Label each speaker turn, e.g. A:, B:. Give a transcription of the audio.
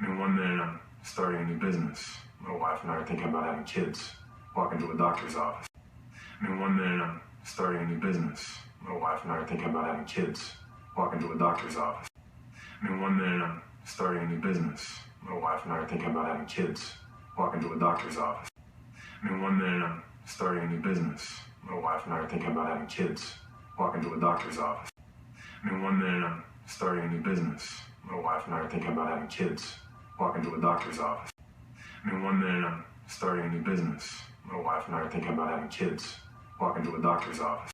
A: I mean, one minute I'm starting a new business. My wife and I are thinking about having kids. Walk into a doctor's office. I mean, one minute I'm starting a new business. My wife and I are thinking about having kids. Walk into a doctor's office. I mean, one minute I'm starting a new business. My wife and I are thinking about having kids. Walk into a doctor's office. I mean, one minute I'm starting a new business. My wife and I are thinking about having kids. Walk into a doctor's office. I mean, one minute I'm starting a new business. My wife and I are thinking about having kids. Walk into a doctor's office. I mean, one minute I'm starting a new business. My wife and I are thinking about having kids. Walk into a doctor's office.